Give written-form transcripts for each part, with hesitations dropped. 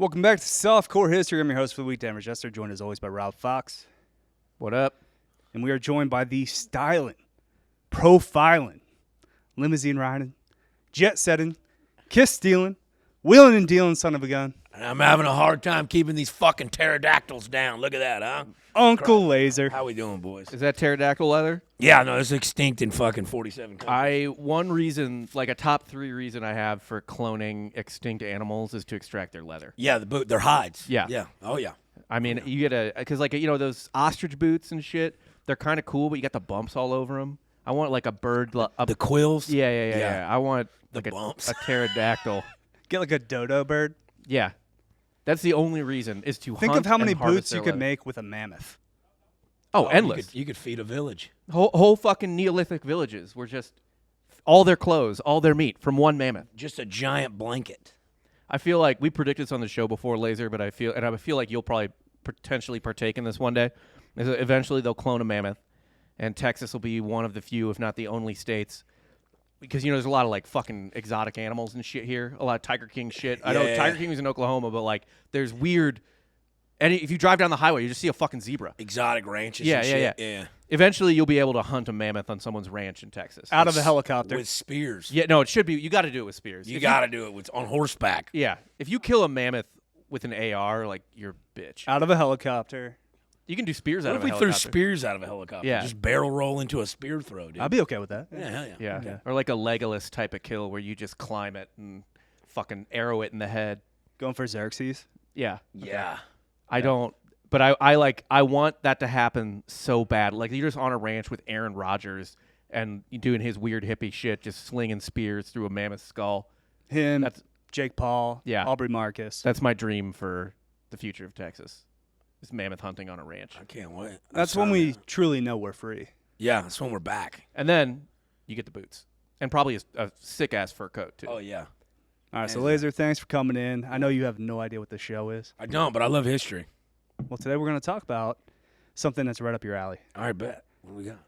Welcome back to Softcore History. I'm your host for the week, Dan Regester, joined as always by Rob Fox. What up? And we are joined by the styling, profiling, limousine riding, jet setting, kiss stealing, wheeling and dealing son of a gun. And I'm having a hard time keeping these fucking pterodactyls down. Look at that, huh? Uncle Lazer. How we doing, boys? Is that pterodactyl leather? Yeah, no, it's extinct in fucking 47 countries. One reason, like a top 3 reason I have for cloning extinct animals is to extract their leather. Yeah, their hides. Yeah. Yeah. Oh, yeah. I mean, you get because like, those ostrich boots and shit, they're kind of cool, but you got the bumps all over them. I want like a bird. The quills? Yeah. I want the like bumps. a pterodactyl. Get like a dodo bird. Yeah. That's the only reason is to Think hunt of how many and harvest boots you their could leather. make with a mammoth. Oh, endless. You could feed a village. Whole fucking Neolithic villages were just all their clothes, all their meat from one mammoth. Just a giant blanket. I feel like we predicted this on the show before, Lazer, but I feel like you'll probably potentially partake in this one day. Eventually, they'll clone a mammoth, and Texas will be one of the few, if not the only states, because there's a lot of like fucking exotic animals and shit here, a lot of Tiger King shit. I know Tiger King was in Oklahoma, but like there's weird. And if you drive down the highway, you just see a fucking zebra. Exotic ranches and shit. Yeah. Eventually, you'll be able to hunt a mammoth on someone's ranch in Texas. Out of a helicopter. With spears. Yeah, no, it should be. You got to do it with spears. You got to do it on horseback. Yeah. If you kill a mammoth with an AR, like, you're a bitch. Out of a helicopter. You can do spears out What of if a we helicopter. threw spears out of a helicopter? Yeah. Just barrel roll into a spear throw, dude. I'd be okay with that. Yeah, hell yeah. Yeah. Okay. Or like a Legolas type of kill where you just climb it and fucking arrow it in the head. Going for Xerxes. Yeah. Yeah. I don't. But I want that to happen so bad. Like, you're just on a ranch with Aaron Rodgers and you doing his weird hippie shit, just slinging spears through a mammoth skull. Him, Jake Paul, Yeah. Aubrey Marcus. That's my dream for the future of Texas. Is mammoth hunting on a ranch. I can't wait. That's when we truly know we're free. Yeah, that's when we're back. And then you get the boots. And probably a sick-ass fur coat, too. Oh, yeah. All right, so Lazer, thanks for coming in. I know you have no idea what the show is. I don't, but I love history. Well, today we're going to talk about something that's right up your alley. All right, bet. What do we got?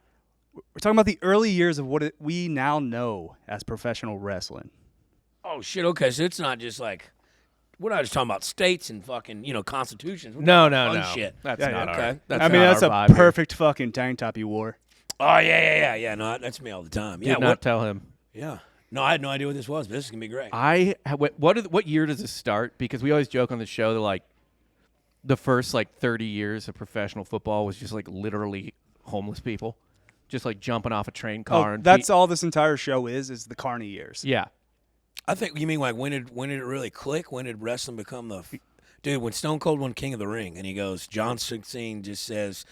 We're talking about the early years of what we now know as professional wrestling. Oh, shit. Okay, so it's not just like, we're not just talking about states and fucking, constitutions. We're No. talking about fun shit. That's Yeah, not okay. our, that's I mean, not that's our a vibe perfect fucking tank top you wore. Oh, yeah. No, that's me all the time. here. Yeah, Did not tell him. Yeah. No, I had no idea what this was, but this is going to be great. What year does this start? Because we always joke on the show that, like, the first, 30 years of professional football was just, literally homeless people. Just, jumping off a train car. Oh, and that's all this entire show is the Carney years. Yeah. I think you mean, when did it really click? When did wrestling become the dude? When Stone Cold won King of the Ring, and he goes, John 16 just says,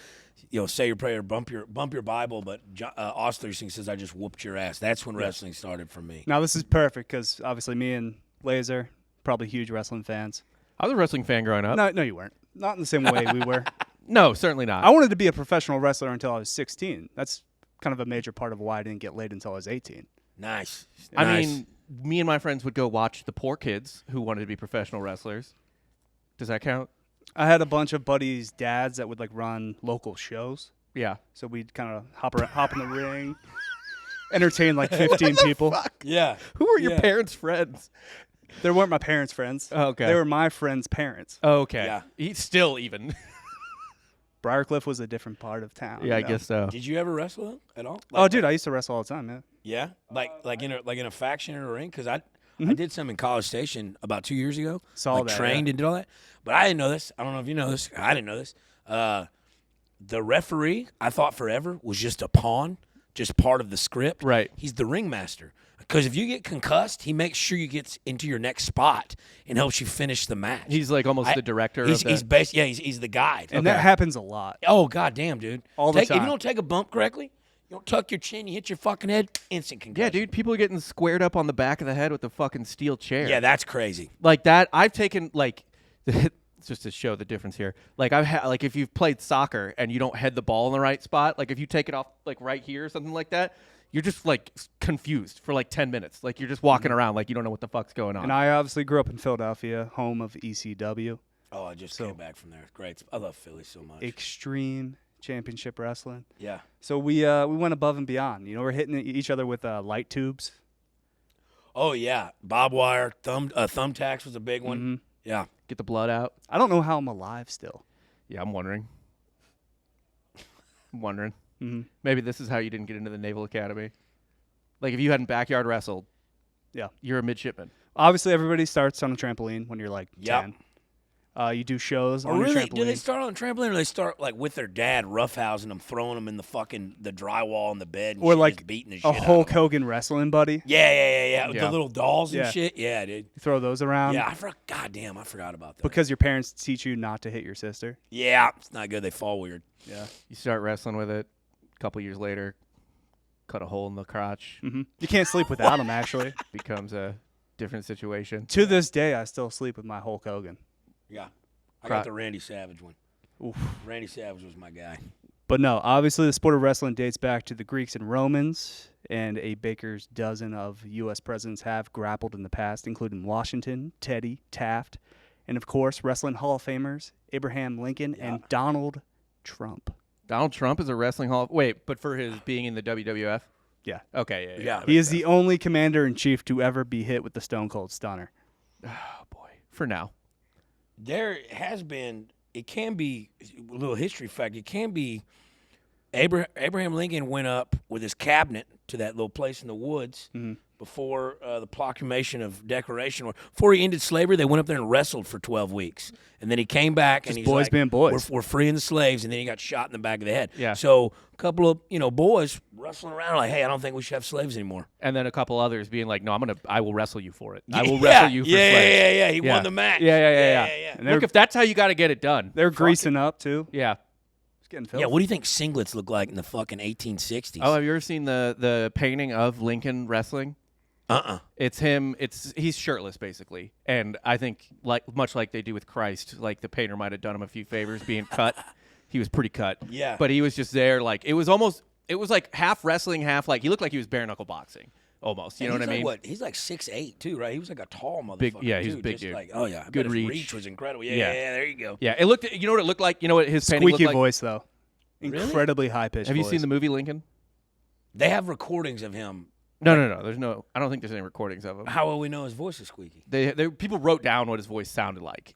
say your prayer, bump your Bible, but Austin 16 says, I just whooped your ass. That's when wrestling started for me. Now, this is perfect because obviously me and Lazer, probably huge wrestling fans. I was a wrestling fan growing up. No, you weren't. Not in the same way we were. No, certainly not. I wanted to be a professional wrestler until I was 16. That's kind of a major part of why I didn't get laid until I was 18. Nice. I Nice. mean, me and my friends would go watch the poor kids who wanted to be professional wrestlers. Does that count? I had a bunch of buddies' dads that would run local shows. Yeah. So we'd kind of hop in the ring, entertain 15 people. Yeah. Who were your Yeah. parents' friends? They weren't my parents' friends. Oh, okay. They were my friends' parents. Okay. Yeah. He's still even. Briarcliff was a different part of town. Yeah, I guess so. Did you ever wrestle at all? Oh, dude, I used to wrestle all the time, yeah. Yeah, like in a faction or a ring, because I did some in College Station about 2 years ago. Saw that, trained yeah. and did all that, but I didn't know this. I don't know if you know this. I didn't know this. The referee, I thought forever, was just a pawn, just part of the script. Right. He's the ringmaster. Because if you get concussed, he makes sure you get into your next spot and helps you finish the match. He's almost the director of the... He's the guide. And that happens a lot. Oh, goddamn, dude. All the If time. you don't take a bump correctly, you don't tuck your chin, you hit your fucking head, instant concussion. Yeah, dude, people are getting squared up on the back of the head with a fucking steel chair. Yeah, that's crazy. Like that, I've taken, just to show the difference here. If you've played soccer and you don't head the ball in the right spot, if you take it off, right here or something like that, you're just, confused for, 10 minutes. You're just walking around you don't know what the fuck's going on. And I obviously grew up in Philadelphia, home of ECW. Oh, I just came back from there. Great. I love Philly so much. Extreme Championship Wrestling. Yeah. So we went above and beyond. We're hitting each other with light tubes. Oh, yeah. Barbed wire, thumbtacks was a big one. Mm-hmm. Yeah. get the blood out. I don't know how I'm alive still. Yeah, I'm wondering. Mm-hmm. Maybe this is how you didn't get into the Naval Academy. Like, if you hadn't backyard wrestled, Yeah. you're a midshipman. Obviously, everybody starts on a trampoline when you're like Yep. 10. You do shows Or on really, a trampoline. do they start on a trampoline, or they start like with their dad, roughhousing them, throwing them in the drywall in the bed, and Or shit, like just beating the shit a out of Hulk 'em. Hogan wrestling buddy. Yeah. Yeah. The little dolls and Yeah. shit. Yeah, dude. You throw those around. Yeah, goddamn, I forgot about that. Because your parents teach you not to hit your sister. Yeah, it's not good. They fall weird. Yeah. You start wrestling with it. A couple years later, cut a hole in the crotch. Mm-hmm. You can't sleep without them, actually. Becomes a different situation. To this day, I still sleep with my Hulk Hogan. Yeah. I got the Randy Savage one. Oof. Randy Savage was my guy. But no, obviously the sport of wrestling dates back to the Greeks and Romans, and a baker's dozen of U.S. presidents have grappled in the past, including Washington, Teddy, Taft, and of course, wrestling Hall of Famers Abraham Lincoln and Donald Trump. Donald Trump is a wrestling hall. Wait, but for his being in the WWF? Yeah. Okay, Yeah. He is the only commander-in-chief to ever be hit with the Stone Cold Stunner. Oh, boy. For now. There has been, it can be, a little history fact, it can be, Abraham Lincoln went up with his cabinet to that little place in the woods before the proclamation of Declaration. Before he ended slavery, they went up there and wrestled for 12 weeks. And then he came back and he's boys like, being boys. We're freeing the slaves. And then he got shot in the back of the head. Yeah. So a couple of, boys wrestling around like, hey, I don't think we should have slaves anymore. And then a couple others being like, no, I will wrestle you for it. I will wrestle you for slaves. Yeah. He won the match. Yeah. And Look, if that's how you got to get it done. They're greasing up, too. Yeah. It's getting filthy. Yeah, what do you think singlets look like in the fucking 1860s? Oh, have you ever seen the painting of Lincoln wrestling? It's him. He's shirtless basically, and I think much like they do with Christ, like the painter might have done him a few favors being cut. He was pretty cut. Yeah. But he was just there, like it was like half wrestling, half like he looked like he was bare knuckle boxing almost. You know what I mean? What? He's like 6'8" too, right? He was like a tall motherfucker. Big, yeah, he's too, a big just dude. Like, oh yeah, I Good bet his reach. reach was incredible. Yeah, Yeah. there you go. Yeah, it looked. You know what it looked like? You know what his painting Squeaky looked like? voice, though. Really? Incredibly high-pitched Have you voice. seen the movie Lincoln? They have recordings of him. No. There's no. I don't think there's any recordings of him. How will we know his voice is squeaky? People wrote down what his voice sounded like,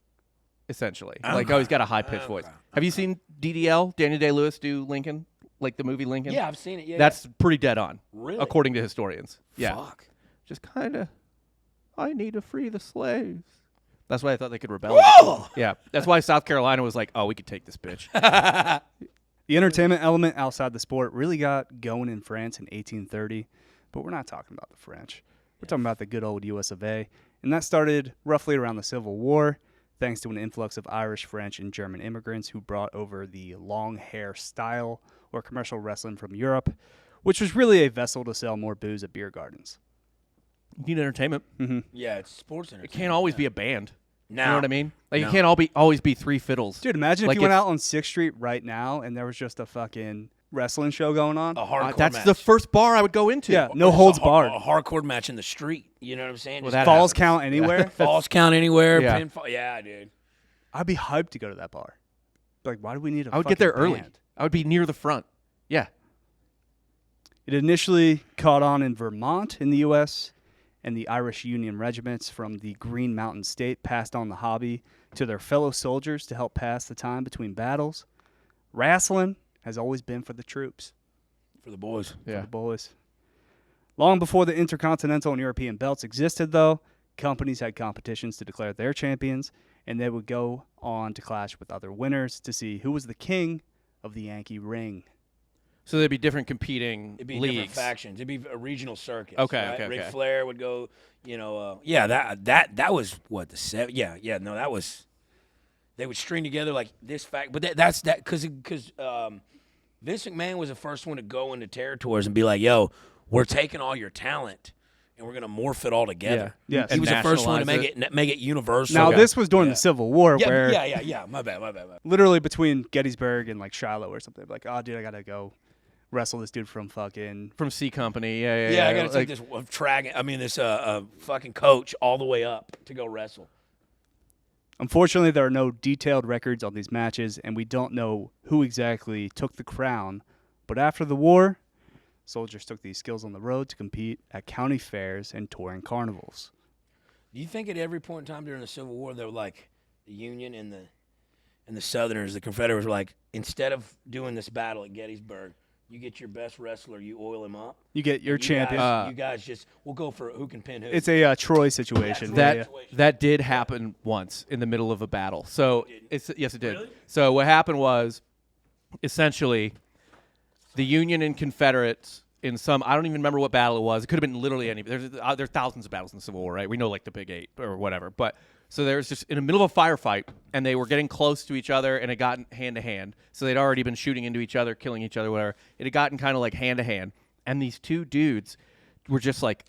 essentially. Like, Okay. he's got a high-pitched voice. Have you seen DDL, Daniel Day-Lewis, do Lincoln? Like the movie Lincoln? Yeah, I've seen it. Yeah, That's pretty dead on, Really? according to historians. Yeah. Fuck. Just kind of, I need to free the slaves. That's why I thought they could rebel. Whoa! Yeah. That's why South Carolina was like, oh, we could take this bitch. The entertainment element outside the sport really got going in France in 1830, but we're not talking about the French. We're talking about the good old US of A, and that started roughly around the Civil War, thanks to an influx of Irish, French, and German immigrants who brought over the long hair style or commercial wrestling from Europe, which was really a vessel to sell more booze at beer gardens. You need entertainment. Yeah, it's sports It entertainment. can't always be a band. No. You know what I mean? Like, No. it can't always be three fiddles. Dude, imagine Like if you went it's- out on 6th Street right now and there was just a fucking wrestling show going on. A hardcore That's match. the first bar I would go into. Yeah, Or no just holds a barred. hardcore match in the street. You know what I'm saying? Well, Just that Falls happens. count anywhere. falls count anywhere. Yeah. Pinfall. Yeah, dude. I'd be hyped to go to that bar. Like, why do we need a I would get there fucking early. band? I would be near the front. Yeah. It initially caught on in Vermont in the U.S., and the Irish Union regiments from the Green Mountain State passed on the hobby to their fellow soldiers to help pass the time between battles. Wrestling has always been for the troops, For the boys. for the boys. Long before the Intercontinental and European belts existed, though, companies had competitions to declare their champions, and they would go on to clash with other winners to see who was the king of the Yankee ring. So there'd be different competing It'd be leagues. different factions. It'd be a regional circuit. Okay, right? okay, Ric okay. Flair would go. That was what the seven. Yeah. No, that was. They would string together like this fact, but that's because Vince McMahon was the first one to go into territories and be like, "Yo, we're taking all your talent and we're gonna morph it all together." Yeah. Yes. He was the first one to nationalize make it universal. Now, Okay. this was during the Civil War, where Yeah. My bad. literally between Gettysburg and like Shiloh or something, like, oh, dude, I gotta go wrestle this dude from fucking. From C Company. Yeah. Yeah, I gotta like, take this fucking coach all the way up to go wrestle. Unfortunately, there are no detailed records on these matches, and we don't know who exactly took the crown. But after the war, soldiers took these skills on the road to compete at county fairs and touring carnivals. Do you think at every point in time during the Civil War they were like, the Union and the Southerners, the Confederates, were like, instead of doing this battle at Gettysburg, you get your best wrestler, you oil him up. You get your You champion. Guys, you guys just, we'll go for who can pin who. It's a Troy situation. That that did happen once in the middle of a battle. So yes, it did. Really? So what happened was, essentially, the Union and Confederates in some, I don't even remember what battle it was. It could have been literally any. There's thousands of battles in the Civil War, right? We know like the Big Eight or whatever. But so there was just in the middle of a firefight, and they were getting close to each other, and it got hand to hand. So they'd already been shooting into each other, killing each other, whatever. It had gotten kind of like hand to hand, and these two dudes were just like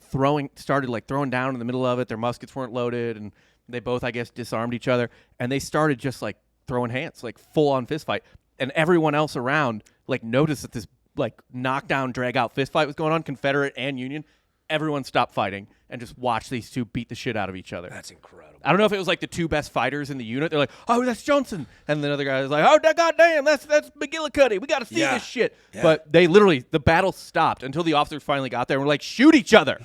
started throwing down in the middle of it. Their muskets weren't loaded, and they both, I guess, disarmed each other, and they started just like throwing hands, like full on fist fight. And everyone else around like noticed that this like knockdown, drag out fist fight was going on, Confederate and Union. Everyone stopped fighting and just watched these two beat the shit out of each other. That's incredible. I don't know if it was like the two best fighters in the unit. They're like, oh, that's Johnson. And the other guy was like, oh, goddamn, that's McGillicuddy. We got to see this shit. Yeah. But they literally, the battle stopped until the officers finally got there and were like, shoot each other.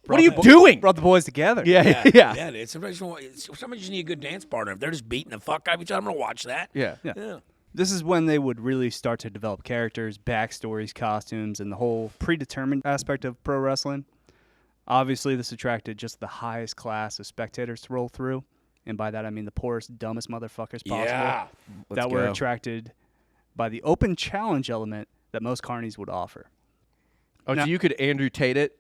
What are you doing? Brought the boys together. Yeah. Yeah, dude. Somebody just need a good dance partner. If they're just beating the fuck out of each other, I'm going to watch that. Yeah. Yeah. This is when they would really start to develop characters, backstories, costumes, and the whole predetermined aspect of pro wrestling. Obviously, this attracted just the highest class of spectators to roll through. And by that, I mean the poorest, dumbest motherfuckers possible Yeah. that were attracted by the open challenge element that most carnies would offer. Oh, Now- so you could Andrew Tate it,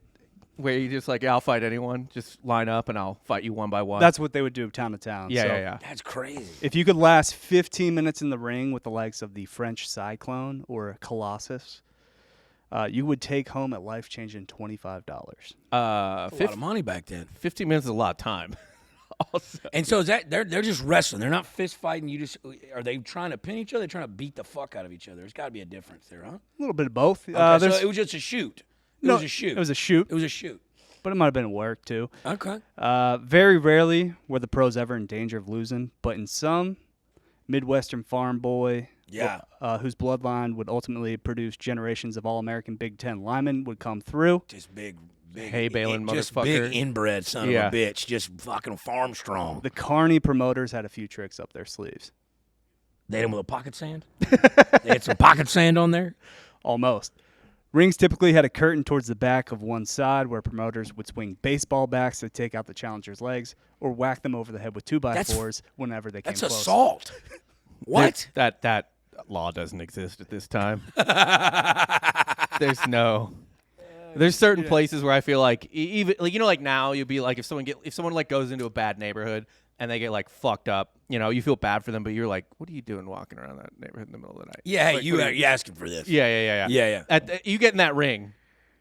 where you just like, yeah, I'll fight anyone. Just line up and I'll fight you one by one. That's what they would do town to town. yeah, So yeah. That's crazy. If you could last 15 minutes in the ring with the likes of the French Cyclone or Colossus, you would take home a life-changing $25. That's a lot of money back then. 15 minutes is a lot of time. Also. And so is that they're just wrestling. They're not fist fighting. Are they trying to pin each other? They're trying to beat the fuck out of each other. There's got to be a difference there, huh? A little bit of both. Okay, so there's- it was just a shoot. It no, was a shoot. It was a shoot, It was a shoot. but it might have been work too. Okay. Very rarely were the pros ever in danger of losing, but in some, Midwestern farm boy, Yeah. whose bloodline would ultimately produce generations of All-American Big Ten linemen, would come through. Just big Hay baling just motherfucker. big inbred son Yeah. of a bitch. Just fucking farm strong. The Carney promoters had a few tricks up their sleeves. They hit him with a pocket sand. They had some pocket sand on there. Almost. Rings typically had a curtain towards the back of one side where promoters would swing baseball bats to take out the challenger's legs or whack them over the head with 2x4s whenever they came That's close. assault. What? That law doesn't exist at this time. There's certain places where I feel like even like, like now you'd be like if someone like goes into a bad neighborhood and they get like fucked up, you feel bad for them, but you're like, what are you doing walking around that neighborhood in the middle of the night? Yeah, hey, Like, you what are asking for this. Yeah. Yeah. You get in that ring,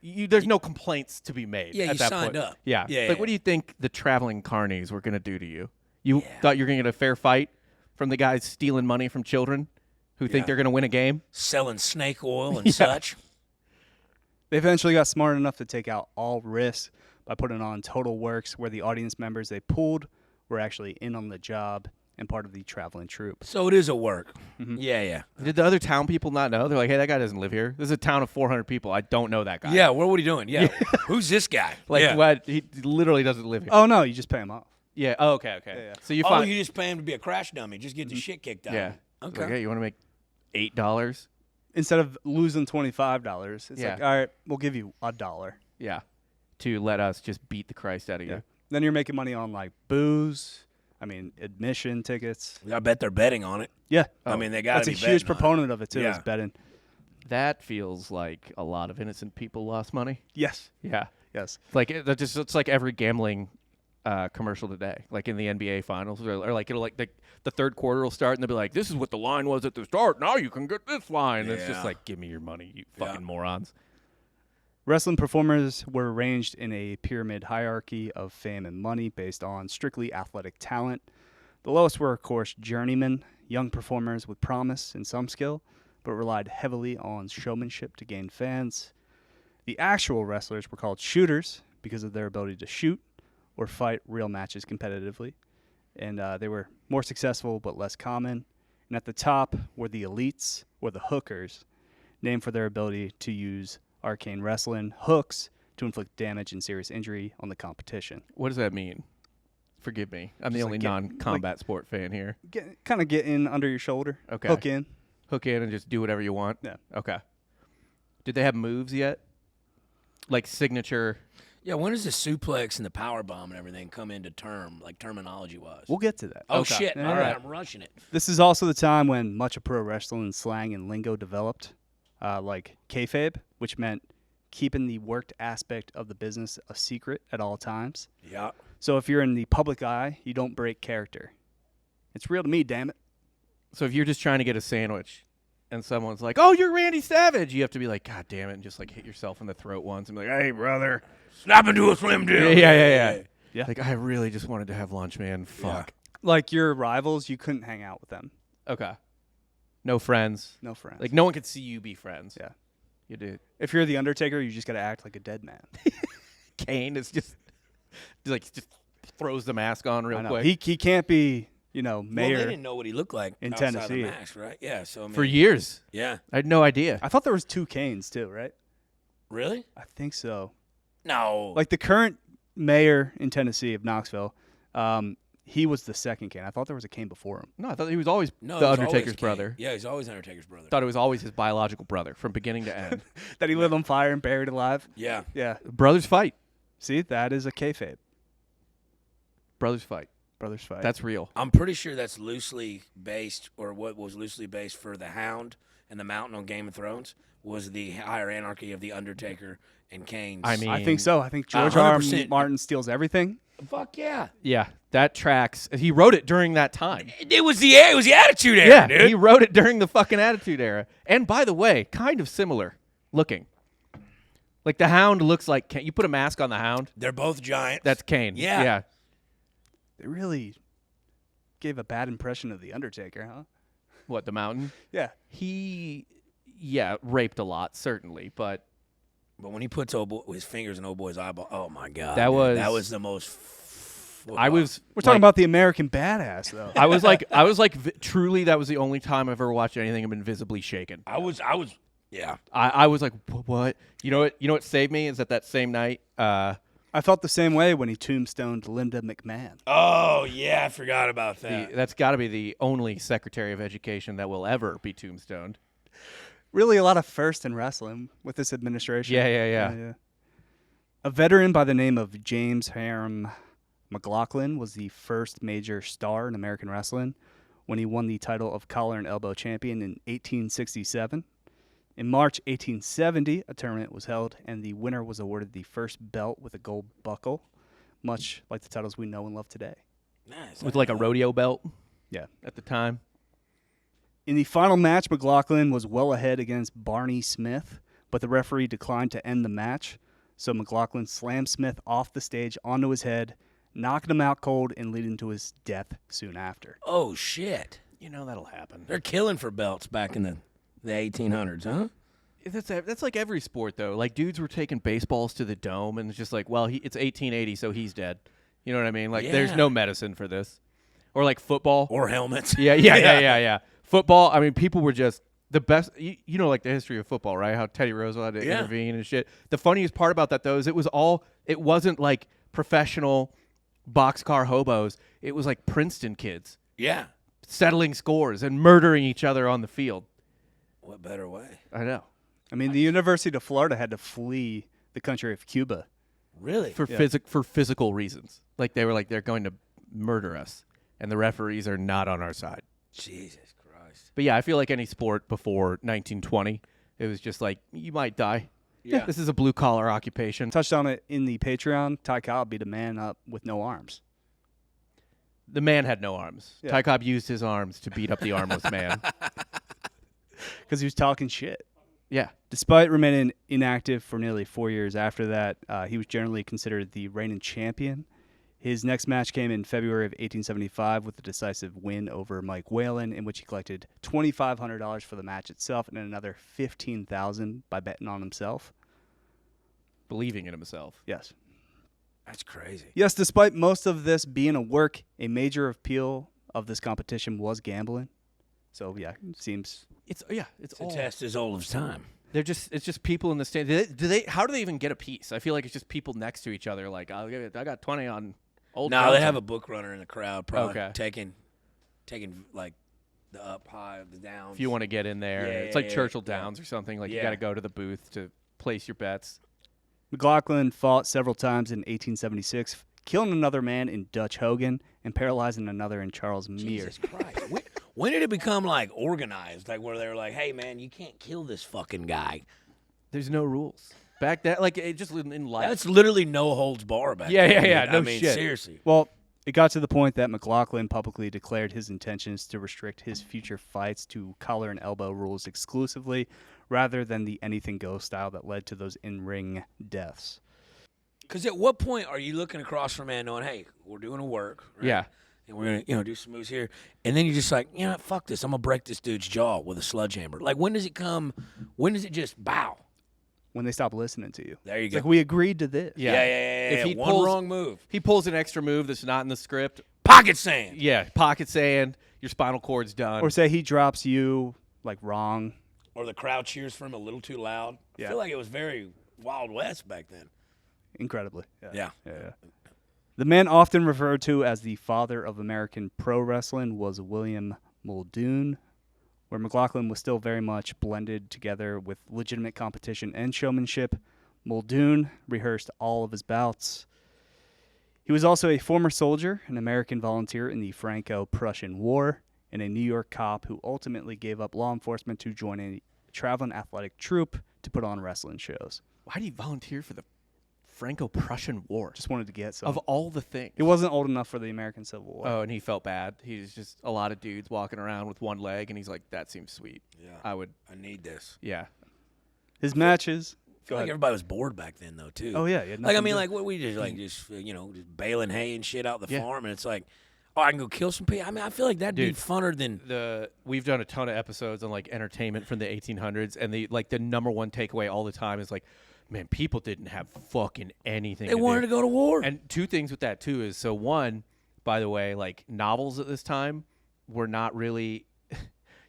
there's no complaints to be made. Yeah, at you that signed point. up. Yeah. Yeah, Like, yeah. what do you think the traveling carnies were gonna do to you? You thought you were gonna get a fair fight from the guys stealing money from children who think Yeah. they're gonna win a game? Selling snake oil and such. They eventually got smart enough to take out all risks by putting on total works where the audience members they pulled were actually in on the job and part of the traveling troupe. So it is a work. Yeah. Did the other town people not know? They're like, hey, that guy doesn't live here. This is a town of 400 people. I don't know that guy. Yeah, what are you doing? Yeah. Who's this guy? Like, yeah. what? He literally doesn't live here. Oh, no, you just pay them off. Yeah. Oh, okay. Yeah. So you Oh, find. you just pay him to be a crash dummy. Just get the shit kicked out. Yeah. Okay. Like, hey, you want to make $8? Instead of losing $25, it's Yeah. like, all right, we'll give you $1. Yeah. To let us just beat the Christ out of you. Yeah. Then you're making money on like booze, admission tickets. I bet they're betting on it. Yeah. I mean, they got to That's be a huge betting on it. proponent of it, too, Yeah. is betting. That feels like a lot of innocent people lost money. Yes. Yeah. Yes. It's like every gambling commercial today, like in the NBA finals, or like it'll like the third quarter will start and they'll be like, "This is what the line was at the start. Now you can get this line." And it's just Yeah. like, "Give me your money, you fucking morons." Wrestling performers were arranged in a pyramid hierarchy of fame and money based on strictly athletic talent. The lowest were, of course, journeymen, young performers with promise and some skill, but relied heavily on showmanship to gain fans. The actual wrestlers were called shooters because of their ability to shoot or fight real matches competitively, and they were more successful but less common. And at the top were the elites, or the hookers, named for their ability to use arcane wrestling hooks to inflict damage and serious injury on the competition. What does that mean? Forgive me. I'm the Just only like non-combat sport fan here. Kind of get in under your shoulder. Okay. Hook in. Hook in and just do whatever you want? Yeah. Okay. Did they have moves yet? Like signature? Yeah, when does the suplex and the power bomb and everything come into terminology-wise? We'll get to that. Oh, Okay. shit. Yeah. All right, I'm rushing it. This is also the time when much of pro wrestling slang and lingo developed, like kayfabe, which meant keeping the worked aspect of the business a secret at all times. Yeah. So if you're in the public eye, you don't break character. It's real to me, damn it. So if you're just trying to get a sandwich and someone's like, "Oh, you're Randy Savage," you have to be like, "God damn it," and just like hit yourself in the throat once and be like, "Hey, brother." Snap into a Slim Jim. Yeah. Yeah. Like, I really just wanted to have lunch, man. Fuck. Like your rivals, you couldn't hang out with them. Okay. No friends. No friends. Like, no one could see you be friends. Yeah. You do. If you're the Undertaker, you just got to act like a dead man. Kane is just throws the mask on I real know. quick. He can't be, Well, mayor. they didn't know what he looked like in outside Tennessee. the mask, right? Yeah, so I mean, For years. yeah. I had no idea. I thought there was 2 Canes too, right? Really? I think so. No. Like the current mayor in Tennessee of Knoxville, he was the second Kane. I thought there was a Kane before him. No, I thought he was always no, the it was Undertaker's always Kane. brother. Yeah, he's always Undertaker's brother. Thought it was always his biological brother from beginning to end. That he lit on fire and buried alive. Yeah. Yeah. Brothers fight. See, that is a kayfabe. Brothers fight. Brothers fight. That's real. I'm pretty sure that's loosely based, or what was loosely based for the Hound and the Mountain on Game of Thrones was the hierarchy of the Undertaker and Kane's. I mean, I think so. I think George R. 100%. Martin steals everything. fuck yeah. Yeah, that tracks. He wrote it during that time. It was the Attitude Era, dude. He wrote it during the fucking Attitude Era. And by the way, kind of similar looking. Like the Hound looks like Kane. You put a mask on the Hound, They're both giants. that's Kane. Yeah. Yeah. They really gave a bad impression of the Undertaker, huh? What, the Mountain? Yeah. He, raped a lot, certainly, but But when he puts his fingers in old boy's eyeball, oh my god, That dude, was- the most. I was. We're talking about the American badass, though. I was like, truly, that was the only time I've ever watched anything and been visibly shaken. I was. Yeah. I was like, what? You know what saved me is that same night. I felt the same way when he tombstoned Linda McMahon. Oh yeah, I forgot about that. That's got to be the only Secretary of Education that will ever be tombstoned. Really a lot of first in wrestling with this administration. Yeah. A veteran by the name of James Harum McLaughlin was the first major star in American wrestling when he won the title of collar and elbow champion in 1867. In March 1870, a tournament was held, and the winner was awarded the first belt with a gold buckle, much like the titles we know and love today. Nice. With like a rodeo belt. Yeah. At the time. In the final match, McLaughlin was well ahead against Barney Smith, but the referee declined to end the match, so McLaughlin slammed Smith off the stage onto his head, knocking him out cold and leading to his death soon after. Oh shit. That'll happen. They're killing for belts back in the 1800s, huh? That's like every sport, though. Like, dudes were taking baseballs to the dome, and it's just like, well, it's 1880, so he's dead. You know what I mean? Like, there's Yeah. no medicine for this. Or like football. Or helmets. Yeah. Football, I mean, people were just the best. You know, like the history of football, right? How Teddy Roosevelt had to intervene and shit. The funniest part about that, though, is it wasn't like professional boxcar hobos. It was like Princeton kids Yeah. settling scores and murdering each other on the field. What better way? I know. I mean, the University of Florida had to flee the country of Cuba. Really? For physical reasons. Like they were like, they're going to murder us, and the referees are not on our side. Jesus Christ. But yeah, I feel like any sport before 1920, it was just like, you might die. Yeah. This is a blue collar occupation. Touched on it in the Patreon. Ty Cobb beat a man up with no arms. The man had no arms. Yeah. Ty Cobb used his arms to beat up the armless man. Because he was talking shit. Yeah. Despite remaining inactive for nearly 4 years after that, he was generally considered the reigning champion. His next match came in February of 1875 with a decisive win over Mike Whalen, in which he collected $2,500 for the match itself and another $15,000 by betting on himself. Believing in himself. Yes. That's crazy. Yes, despite most of this being a work, a major appeal of this competition was gambling. So, yeah, it seems... It's It's a test as old as time. It's just people in the stand. How do they even get a piece? I feel like it's just people next to each other. Like, I got 20 on Old No, they Johnson. have a book runner in the crowd, probably Okay. taking like the up high, the downs. If you want to get in there, Yeah, it's like yeah, Churchill yeah. Downs or something. Like you Yeah. got to go to the booth to place your bets. McLaughlin fought several times in 1876, killing another man in Dutch Hogan and paralyzing another in Charles Mears. Jesus Christ. When did it become like organized? Like where they were like, hey man, you can't kill this fucking guy. There's no rules back then. Like it just in life. That's literally no holds bar back Yeah, then. yeah, yeah, dude. no I mean, shit. seriously. Well, it got to the point that McLaughlin publicly declared his intentions to restrict his future fights to collar and elbow rules exclusively, rather than the anything goes style that led to those in-ring deaths. Because at what point are you looking across from a man knowing, hey, we're doing a work, right? Yeah. And we're gonna, do some moves here, and then you're just like, fuck this, I'm gonna break this dude's jaw with a sledgehammer. Like, when does it come? When does it just bow? When they stop listening to you. There you It's go. like, we agreed to this. Yeah. If he one pulls- wrong move, He pulls an extra move that's not in the script. pocket sand. Yeah, pocket sand. Your spinal cord's done. Or say he drops you, like, wrong. Or the crowd cheers for him a little too loud. Yeah. I feel like it was very Wild West back then. Incredibly. Yeah. The man often referred to as the father of American pro wrestling was William Muldoon, where McLaughlin was still very much blended together with legitimate competition and showmanship. Muldoon rehearsed all of his bouts. He was also a former soldier, an American volunteer in the Franco-Prussian War, and a New York cop who ultimately gave up law enforcement to join a traveling athletic troupe to put on wrestling shows. Why did he volunteer for the Franco-Prussian War? Just wanted to get some. Of all the things. He wasn't old enough for the American Civil War. Oh, and he felt bad. He's just a lot of dudes walking around with one leg, and he's like, that seems sweet. Yeah. I would, I need this. yeah. His matches. I feel like everybody was bored back then, though, too. Oh yeah, he had Like, I nothing mean, to- like, what we just, just baling hay and shit out the Yeah. farm, and it's like, oh, I can go kill some people. I mean, I feel like that'd be Dude. funner than. We've done a ton of episodes on like entertainment from the 1800s, and the number one takeaway all the time is like, man, people didn't have fucking anything. They wanted to go to war. And two things with that too is, so one, by the way, like novels at this time were not really.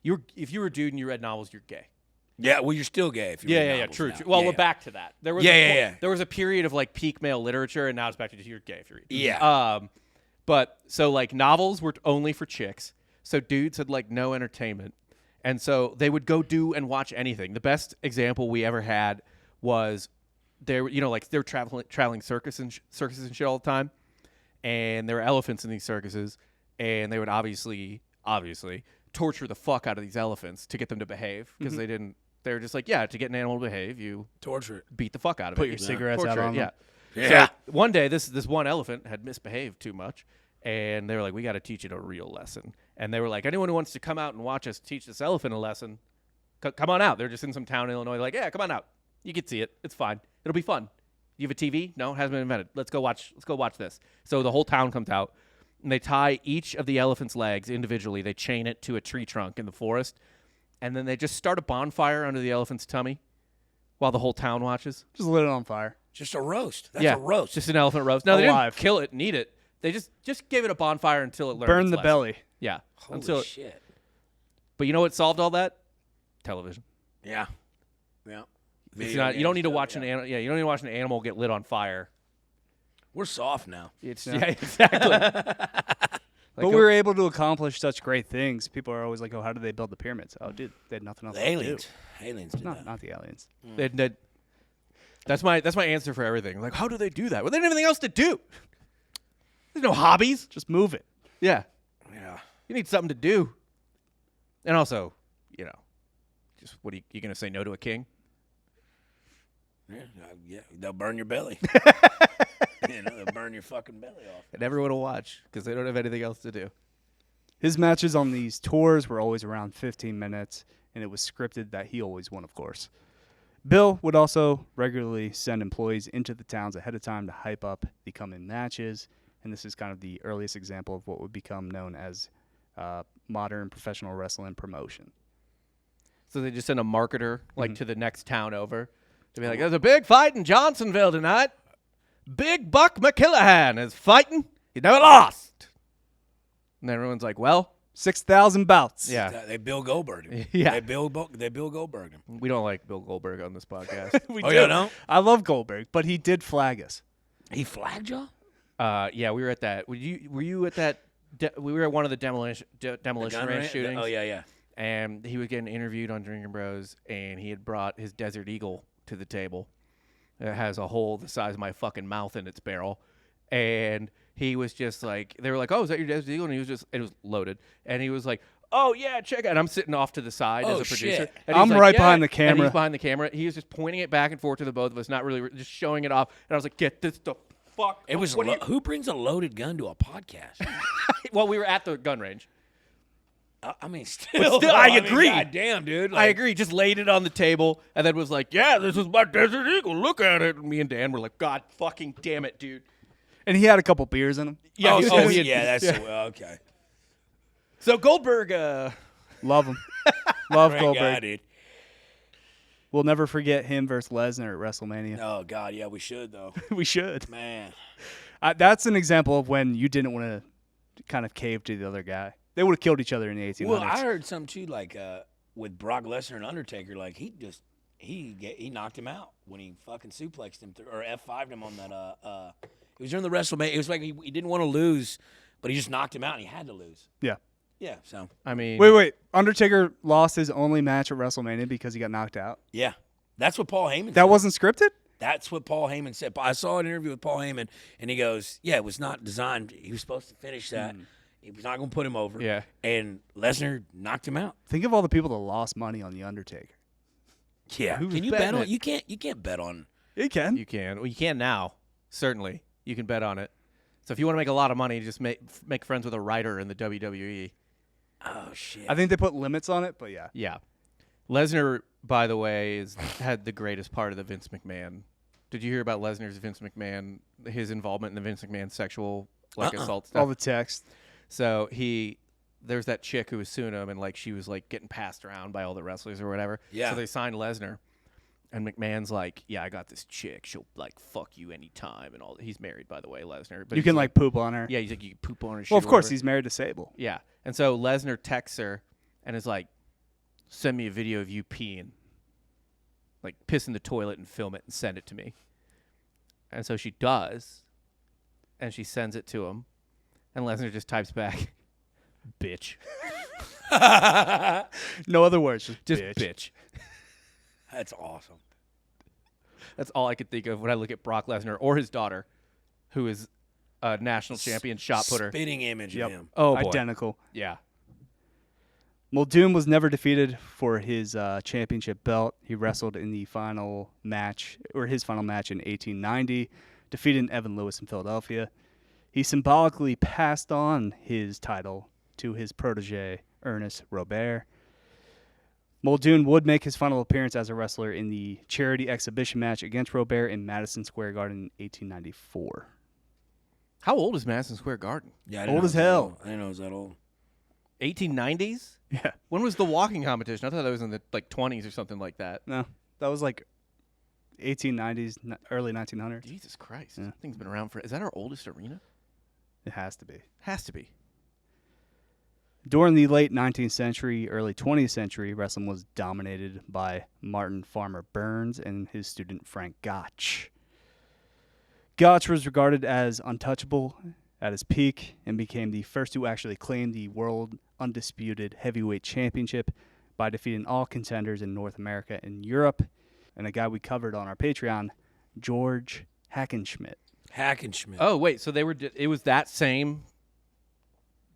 If you were a dude and you read novels, you're gay. Yeah, well, you're still gay if you read novels True. now. Well, Yeah, we're yeah. back to that. There was There was a period of like peak male literature, and now it's back to just you're gay if you read. Yeah. But so like novels were only for chicks, so dudes had like no entertainment, and so they would go do and watch anything. The best example we ever had was there, like they're traveling circuses and shit all the time, and there were elephants in these circuses, and they would obviously torture the fuck out of these elephants to get them to behave because they were just like, yeah, to get an animal to behave, you Torture it. beat the fuck out of Put it. your cigarettes out Torture it, on them. yeah. Yeah. So one day, this one elephant had misbehaved too much, and they were like, "We got to teach it a real lesson." And they were like, "Anyone who wants to come out and watch us teach this elephant a lesson, come on out." They're just in some town in Illinois. They're like, "Yeah, come on out. You can see it. It's fine. It'll be fun. You have a TV? No, it hasn't been invented. Let's go watch this." So the whole town comes out, and they tie each of the elephant's legs individually. They chain it to a tree trunk in the forest, and then they just start a bonfire under the elephant's tummy while the whole town watches. just lit it on fire. Just a roast. That's a roast. Just an elephant roast. No, they Alive. didn't kill it and eat it. They just gave it a bonfire until it learned Burn its the lesson. belly. Yeah. Holy shit. But you know what solved all that? Television. Yeah. Yeah. It's not. You don't need to watch an animal. Yeah, you don't need to watch an animal get lit on fire. We're soft now. It's exactly. But we were able to accomplish such great things. People are always like, "Oh, how did they build the pyramids?" Oh, dude, they had nothing else The to aliens. do. Aliens did No, that. not the aliens. That's my answer for everything. Like, how do they do that? Well, they didn't have anything else to do. There's no hobbies. Just move it. Yeah. Yeah. You need something to do. And also, just what are you going to say no to a king? Yeah. They'll burn your belly. They'll burn your fucking belly off. And everyone will watch because they don't have anything else to do. His matches on these tours were always around 15 minutes, and it was scripted that he always won, of course. Bill would also regularly send employees into the towns ahead of time to hype up the coming matches, and this is kind of the earliest example of what would become known as modern professional wrestling promotion. So they just send a marketer to the next town over to be like, "There's a big fight in Johnsonville tonight. Big Buck McKillahan is fighting. He never lost." And everyone's like, "Well, 6,000 bouts. yeah, They Bill Goldberg him. Yeah. They Bill Goldberg him. we don't like Bill Goldberg on this podcast." We Oh, do. yeah, no? I love Goldberg, but he did flag us. He flagged y'all? Yeah, we were at that. Were you at that? We were at one of the demolition ranch shootings. Oh yeah. And he was getting interviewed on Drinking Bros, and he had brought his Desert Eagle to the table. It has a hole the size of my fucking mouth in its barrel. And he was just like, they were like, oh, is that your Desert Eagle? And he was just, it was loaded. And he was like, oh, yeah, check it. And I'm sitting off to the side as a producer. Shit. And he's I'm like, right yeah. behind the And camera. he's behind the camera. He was just pointing it back and forth to the both of us, not really, just showing it off. And I was like, get this the fuck. It was who brings a loaded gun to a podcast? Well, we were at the gun range. I mean, still, I agree. God damn, dude. I agree. Just laid it on the table and then was like, yeah, this is my Desert Eagle. Look at it. And me and Dan were like, God fucking damn it, dude. And he had a couple beers in him. Yeah, That's okay. So Goldberg, Love him. Love Great Goldberg. guy, dude. We'll never forget him versus Lesnar at WrestleMania. Oh God, yeah, we should though. We should. Man, That's an example of when you didn't want to kind of cave to the other guy. They would have killed each other in the 1800s. well, I heard something too, like with Brock Lesnar and Undertaker, like he knocked him out when he fucking suplexed him or F5'd him on that. It was during the WrestleMania. It was like he didn't want to lose, but he just knocked him out and he had to lose. Yeah. Yeah. So I mean, Wait. Undertaker lost his only match at WrestleMania because he got knocked out. yeah, that's what Paul Heyman said. That wasn't scripted? That's what Paul Heyman said. I saw an interview with Paul Heyman, and he goes, "Yeah, it was not designed. He was supposed to finish that. He was not going to put him over. Yeah. And Lesnar knocked him out. Think of all the people that lost money on The Undertaker. Yeah. Who's Can you betting bet on? it? You can't bet on. You can. you can. Well, you can now. Certainly, you can bet on it. So if you want to make a lot of money, just make friends with a writer in the WWE. Oh shit. I think they put limits on it, but yeah. Yeah. Lesnar, by the way, had the greatest part of the Vince McMahon. Did you hear about Lesnar's Vince McMahon, his involvement in the Vince McMahon sexual assault stuff? All the text. So there's that chick who was suing him, and like she was like getting passed around by all the wrestlers or whatever. Yeah. So they signed Lesnar, and McMahon's like, yeah, I got this chick. She'll like fuck you anytime and all. He's married, by the way, Lesnar. But You he's can like poop on her. yeah, he's like, you can poop on her. Well, shit of or course, whatever. he's married to Sable. Yeah. And so Lesnar texts her and is like, send me a video of you peeing. Like piss in the toilet and film it and send it to me. And so she does. And she sends it to him. And Lesnar just types back, bitch. No other words, Just bitch. bitch. That's awesome. That's all I could think of when I look at Brock Lesnar or his daughter, who is a national champion shot putter. Spitting image Yep. of him. Oh, boy. Identical. Yeah. Muldoon was never defeated for his championship belt. He wrestled in the final match, or his final match in 1890, defeating Evan Lewis in Philadelphia. He symbolically passed on his title to his protege, Ernest Robert. Muldoon would make his final appearance as a wrestler in the charity exhibition match against Robert in Madison Square Garden in 1894. How old is Madison Square Garden? Yeah, I Old didn't know as it was that hell. old. I didn't know it was that old. 1890s? Yeah. When was the walking competition? I thought that was in the like 20s or something like that. No, that was like 1890s, early 1900s. Jesus Christ. Yeah. That thing's been around for. Is that our oldest arena? It has to be. Has to be. During the late 19th century, early 20th century, wrestling was dominated by Martin Farmer Burns and his student Frank Gotch. Gotch was regarded as untouchable at his peak and became the first to actually claim the World Undisputed Heavyweight Championship by defeating all contenders in North America and Europe. And a guy we covered on our Patreon, George Hackenschmidt. Hackenschmidt. Oh, wait. So they were. It was that same.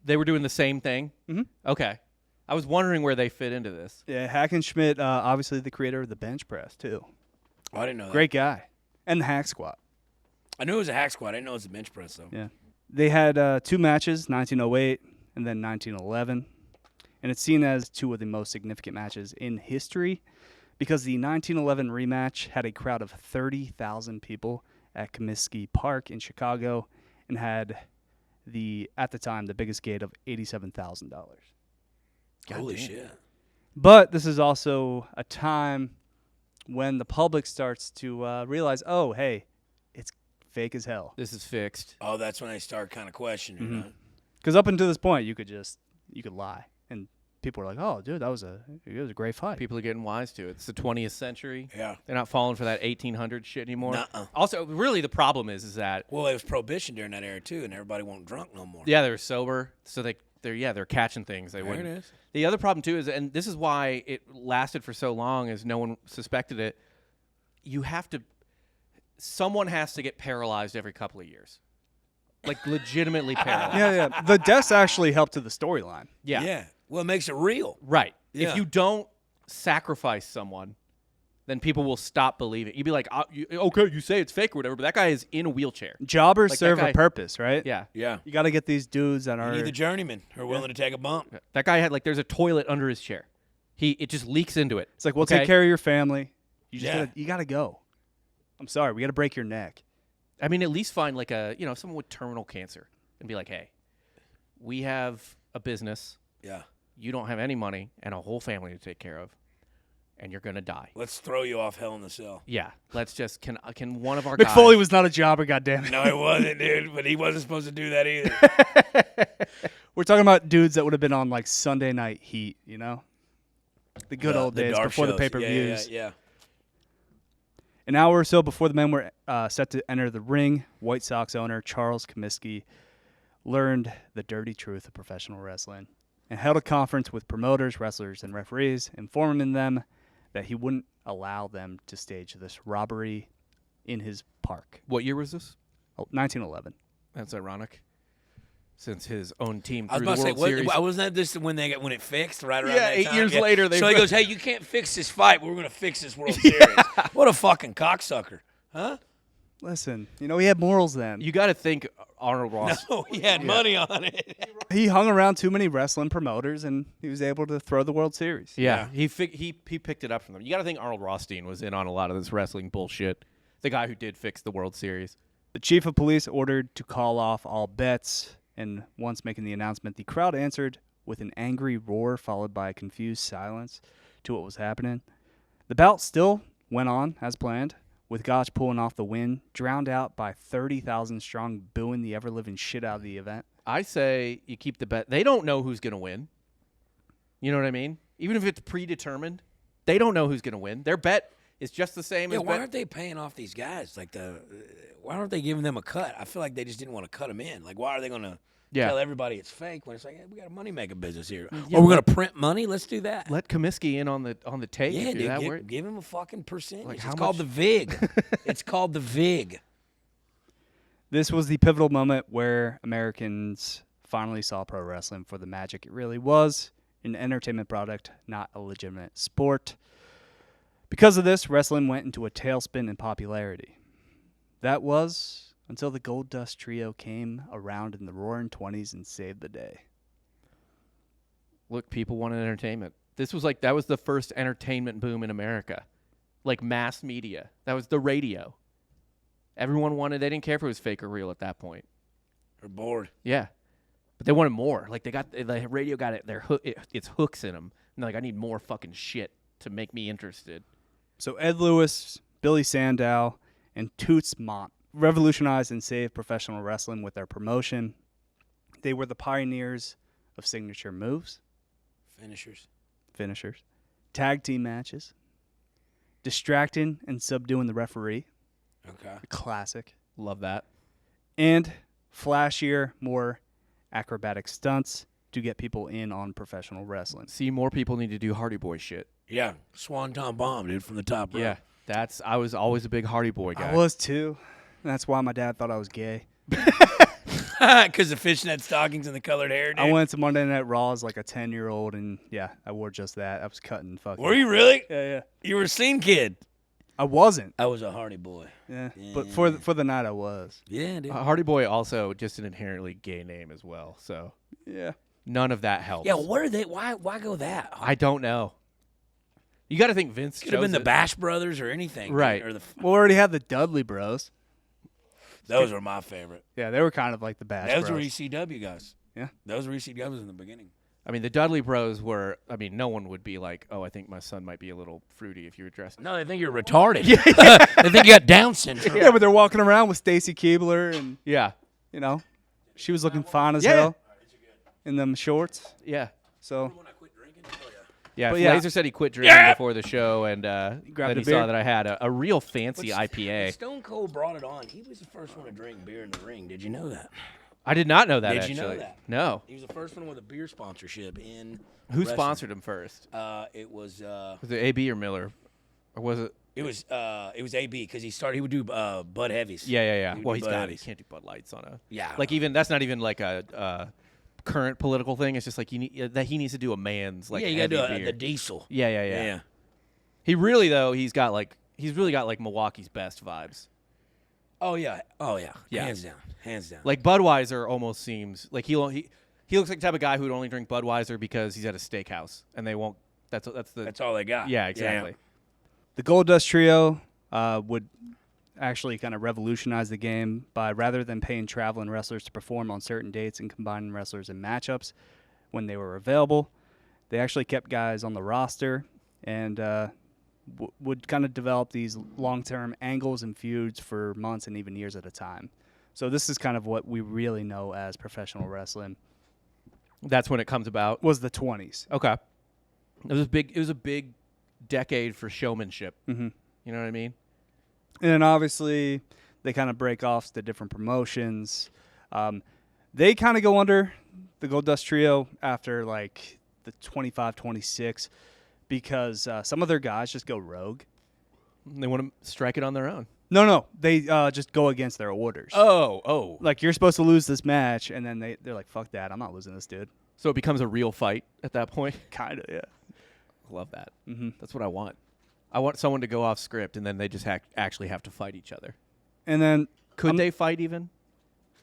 They were doing the same thing? Mhm. Okay. I was wondering where they fit into this. Yeah, Hackenschmidt, obviously the creator of the bench press, too. Oh, I didn't know that. Great guy. And the hack squat. I knew it was a hack squat. I didn't know it was a bench press, though. Yeah. They had 2 matches, 1908 and then 1911. And it's seen as 2 of the most significant matches in history because the 1911 rematch had a crowd of 30,000 people at Comiskey Park in Chicago and had at the time, the biggest gate of $87,000. Holy shit. But this is also a time when the public starts to realize, oh, hey, it's fake as hell. This is fixed. Oh, that's when I start kind of questioning. Huh? Because up until this point, you could lie, and people were like, "Oh, dude, it was a great fight." People are getting wise to it. It's the 20th century. Yeah. They're not falling for that 1800 shit anymore. Nuh-uh. Also, really, the problem is that Well, it was prohibition during that era too, and everybody wasn't drunk no more. yeah, they're sober, so they're catching things they There wouldn't. it is. The other problem too is, and this is why it lasted for so long, is no one suspected it. Someone has to get paralyzed every couple of years, like legitimately paralyzed. Yeah. The deaths actually helped to the storyline. Yeah. Yeah. Well, it makes it real. Right. Yeah. If you don't sacrifice someone, then people will stop believing. You'd be like, okay, you say it's fake or whatever, but that guy is in a wheelchair. Jobbers Like, serve that guy- a purpose, right? Yeah. Yeah. You got to get these dudes that You are. need the journeyman who are willing to take a bump. That guy had there's a toilet under his chair. It just leaks into it. It's like, we'll Okay? take care of your family. You just Yeah. you got to go. I'm sorry, we got to break your neck. I mean, at least find someone with terminal cancer and be like, hey, we have a business. Yeah. You don't have any money and a whole family to take care of, and you're gonna die. Let's throw you off Hell in the Cell. Yeah, let's just can one of our Mick guys, Foley was not a jobber, goddammit. No, it wasn't, dude. But he wasn't supposed to do that either. We're talking about dudes that would have been on like Sunday Night Heat, you know, the good old days dark before the shows. pay-per-views. Yeah. An hour or so before the men were set to enter the ring, White Sox owner Charles Comiskey learned the dirty truth of professional wrestling and held a conference with promoters, wrestlers, and referees, informing them that he wouldn't allow them to stage this robbery in his park. What year was this? 1911. That's ironic, since his own team I was threw the about to World say, Series. wasn't that this when it fixed right around Yeah, that 8 time? years later, they So he put- goes, hey, you can't fix this fight, but we're going to fix this World Series. What a fucking cocksucker. Huh? Listen, he had morals then. You got to think Arnold Ross. Oh, he had money on it. He hung around too many wrestling promoters, and he was able to throw the World Series. Yeah, he picked it up from them. You got to think Arnold Rothstein was in on a lot of this wrestling bullshit. The guy who did fix the World Series. The chief of police ordered to call off all bets, and once making the announcement, the crowd answered with an angry roar followed by a confused silence to what was happening. The bout still went on as planned, with Gotch pulling off the win, drowned out by 30,000 strong booing the ever-living shit out of the event. I say you keep the bet. They don't know who's going to win. You know what I mean? Even if it's predetermined, they don't know who's going to win. Their bet is just the same Yeah, as why bet. aren't they paying off these guys? Why aren't they giving them a cut? I feel like they just didn't want to cut them in. Like, why are they going to tell everybody it's fake when it's like, hey, we got a money-making business here? Yeah, Or we're going to print money? Let's do that. Let Comiskey in on the tape. Yeah, if you're that dude, worried. give him a fucking percentage. Like, It's how called much- the VIG. It's called the VIG. This was the pivotal moment where Americans finally saw pro wrestling for the magic it really was, an entertainment product, not a legitimate sport. Because of this, wrestling went into a tailspin in popularity. That was until the Gold Dust Trio came around in the Roaring 20s and saved the day. Look, people wanted entertainment. That was the first entertainment boom in America. Like mass media. That was the radio. Everyone they didn't care if it was fake or real at that point. They're bored. Yeah. But they wanted more. Like the radio got its hooks in them. And they're like, I need more fucking shit to make me interested. So Ed Lewis, Billy Sandow, and Toots Mont revolutionized and saved professional wrestling with their promotion. They were the pioneers of signature moves, finishers, tag team matches, distracting and subduing the referee, Okay. a classic, Love that. and flashier, more acrobatic stunts to get people in on professional wrestling. See, more people need to do Hardy Boy shit. Yeah. Swanton bomb, dude, from the top row. Yeah. I was always a big Hardy Boy guy. I was too. And that's why my dad thought I was gay. Because the fishnet stockings and the colored hair, dude. I went to Monday Night Raw as like a 10-year-old, and yeah, I wore just that. I was cutting fucking. Were you really? Yeah. You were a scene kid. I wasn't. I was a Hardy boy. Yeah. But for the night, I was. Yeah, dude. Hardy Boy also just an inherently gay name as well. So Yeah. none of that helps. Yeah, what are they? Why go that? I don't know. You got to think Vince Could have been chose the it. Bash Brothers or anything. dude, Right. Or the, Well, we already had the Dudley Bros. those were my favorite. Yeah, they were kind of like the Bash Those were Bros. ECW guys. Yeah. Those were ECWs in the beginning. I mean, the Dudley Bros were. I mean, no one would be like, "Oh, I think my son might be a little fruity if you were dressed." No, they think you're retarded. They think you got Down syndrome. Yeah, but they're walking around with Stacy Keibler, and Yeah, she was looking fine as Yeah. hell in them shorts. yeah. So When I quit drinking, Yeah, But yeah. Lazer said he quit drinking before the show, and Grabbed then a he beer. saw that I had a real fancy When IPA. Stone Cold brought it on. He was the first one to drink beer in the ring. Did you know that? I did not know that, Did actually. you know that? No. He was the first one with a beer sponsorship in Who wrestling. sponsored him first? It was Was it AB or Miller? Or was it? it was AB because he would do Bud Heavies. Yeah. He would Well, do he's Bud got it. Heavies. He can't do Bud Lights on a. Yeah. Like, even that's not even like a current political thing. It's just like that he needs to do a man's like. yeah, you got to heavy do beer. the diesel. Yeah. He really though he's really got like Milwaukee's best vibes. Oh yeah. Yeah. Hands down. Like Budweiser almost seems like he looks like the type of guy who would only drink Budweiser because he's at a steakhouse and they won't. That's all they got. yeah, exactly. The Gold Dust Trio would actually kind of revolutionize the game by, rather than paying traveling wrestlers to perform on certain dates and combining wrestlers in matchups when they were available, they actually kept guys on the roster and would kind of develop these long-term angles and feuds for months and even years at a time. So this is kind of what we really know as professional wrestling. That's when it comes about. Was the 20s. Okay. It was a big decade for showmanship. Mm-hmm. You know what I mean? And then obviously they kind of break off to different promotions. They kind of go under the Gold Dust Trio after like the 25-26 because some of their guys just go rogue. They want to strike it on their own. No, they just go against their orders. Oh. Like, you're supposed to lose this match, and then they're like, fuck that, I'm not losing this, dude. So it becomes a real fight at that point. Kind of, yeah. Love that. Mm-hmm. That's what I want. I want someone to go off script and then they just actually have to fight each other. And then Could they fight even?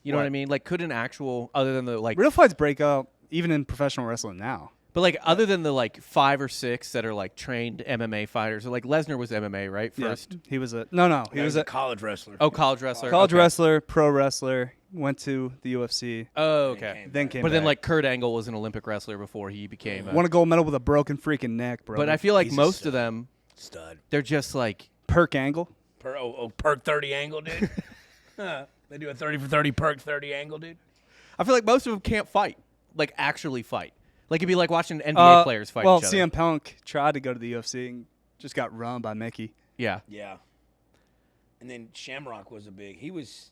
You know what I What? mean? Like, could an actual, other than the like, real fights break up even in professional wrestling now. but like other than the like 5 or 6 that are like trained MMA fighters, or like Lesnar was MMA, right? First. Yeah. He was a he was a college wrestler. Oh, college wrestler. college Okay. wrestler, pro wrestler, went to the UFC, Oh, okay. then came But then back. like Kurt Angle was an Olympic wrestler before he became. Won a gold medal with a broken freaking neck, bro. But I feel like He's a most stud. of them, Stud. they're just like. Perk Angle. Perk 30 angle, dude. They do a 30 for 30 perk 30 angle, dude. I feel like most of them can't fight, like actually fight. Like it'd be like watching NBA players fight well, each other. CM Punk tried to go to the UFC and just got run by Mickey. Yeah. Yeah. And then Shamrock was a big. He was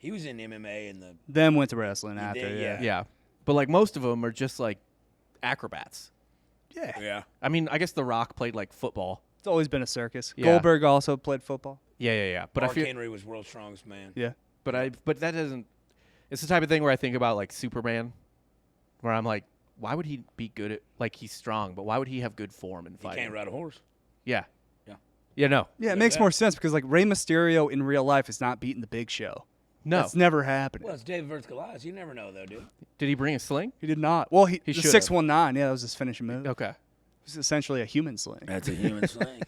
in MMA and the. Then went to wrestling He after. did, Yeah. Yeah. But like most of them are just like acrobats. Yeah. Yeah. I mean, I guess The Rock played like football. It's always been a circus. Yeah. Goldberg also played football. Yeah. But Mark I feel, Henry was world's strongest man. Yeah. but that doesn't. It's the type of thing where I think about like Superman, where I'm like, why would he be good at like he's strong, but why would he have good form in He fighting? can't ride a horse. Yeah. Yeah. Yeah. No. Yeah, it Yeah, makes that- more sense because like Rey Mysterio in real life is not beating the Big Show. No. That's never happening. Well, it's David versus Goliath. You never know, though, dude. Did he bring a sling? He did not. Well, He the should've. 619. Yeah, that was his finishing move. Okay. It was essentially a human sling. That's a human sling.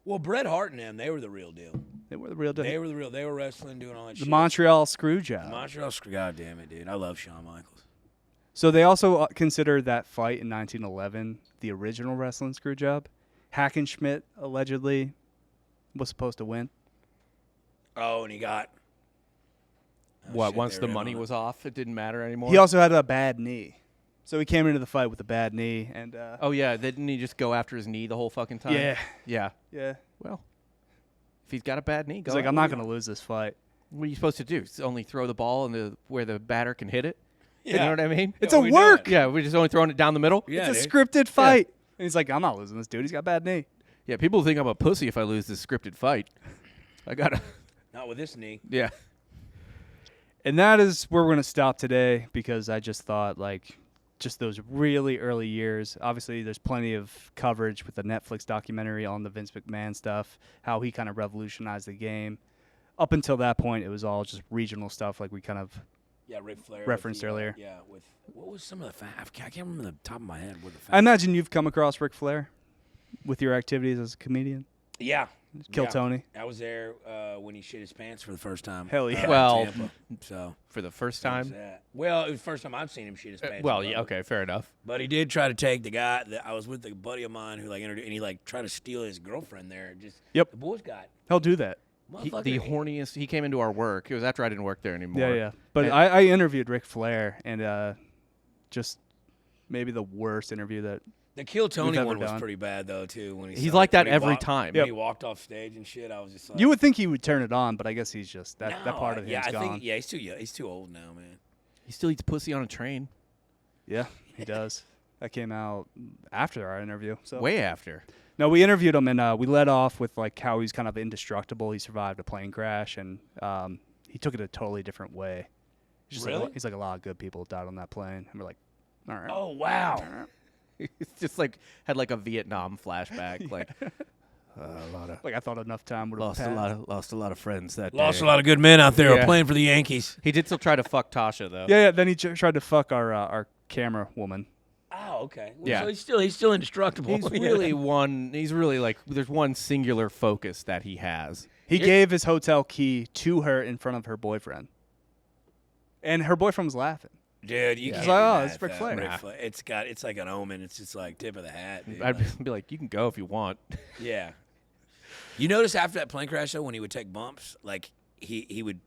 Well, Bret Hart and them, they were the real deal. They were the real deal. They were the real. They were wrestling, doing all that The shit. Montreal screw job. Montreal. God damn it, dude. I love Shawn Michaels. So they also consider that fight in 1911 the original wrestling screw job. Hackenschmidt allegedly was supposed to win. Oh, and he got. Oh, What? shit, Once they the were in money on it. was off, it didn't matter anymore. He also had a bad knee. So he came into the fight with a bad knee. And Oh yeah, didn't he just go after his knee the whole fucking time? yeah. Yeah. Yeah. Well, if he's got a bad knee, go. He's like, ahead. I'm not going to lose this fight. What are you supposed to do? Only throw the ball in where the batter can hit it? Yeah. You know what I mean? It's Yeah, a we know work. it. Yeah, we're just only throwing it down the middle. Yeah, It's a dude. scripted fight. And he's like, I'm not losing this dude. He's got a bad knee. Yeah, people think I'm a pussy if I lose this scripted fight. I gotta. Not with this knee. Yeah. And that is where we're going to stop today because I just thought, like, just those really early years. Obviously, there's plenty of coverage with the Netflix documentary on the Vince McMahon stuff, how he kind of revolutionized the game. Up until that point, it was all just regional stuff, like we kind of Yeah, Ric Flair. Referenced with the, earlier. Yeah, with what was some of the I can't remember the top of my head what the. I imagine you've come across Ric Flair with your activities as a comedian. Yeah. Kill Yeah. Tony. I was there when he shit his pants for the first time. Hell yeah. in Well, Tampa. So For the first that was time. that. Well, it was the first time I've seen him shit his pants. Well, in yeah, public. okay, fair enough. But he did try to take the guy that I was with, a buddy of mine who like introduced, and he like tried to steal his girlfriend there. Just Yep. The boys got He'll do that. motherfucker. The horniest. He came into our work. It was after I didn't work there anymore. Yeah. But And- I interviewed Ric Flair, and just maybe the worst interview that The Kill Tony ever one was done. pretty bad though too. When He's like that every time. When he walked off stage and shit, I was just like, You would think he would turn it on, but I guess he's just that part of him's I gone. think he's too young. He's too old now, man. He still eats pussy on a train. Yeah, he does. That came out after our interview. So Way after. No, we interviewed him, and we led off with like how he's kind of indestructible. He survived a plane crash, and he took it a totally different way. He's just Really? he's like a lot of good people died on that plane, and we're like, all right. Oh wow. It's just like had like a Vietnam flashback. Like a lot of Like I thought enough time would have lost a lot of friends that Lost day. a lot of good men out there Yeah. playing for the Yankees. He did still try to fuck Tasha though. Yeah. Then he tried to fuck our camera woman. Oh, okay. Well, Yeah. So he's still indestructible. He's really one. He's really like there's one singular focus that he has. He gave his hotel key to her in front of her boyfriend, and her boyfriend was laughing. Dude, you He's can't. like, be oh, mad it's at Ric that. Flair. Ric Nah. Flair. It's like an omen. It's just like tip of the hat. Dude. I'd be like, you can go if you want. Yeah. You notice after that plane crash though, when he would take bumps, like he would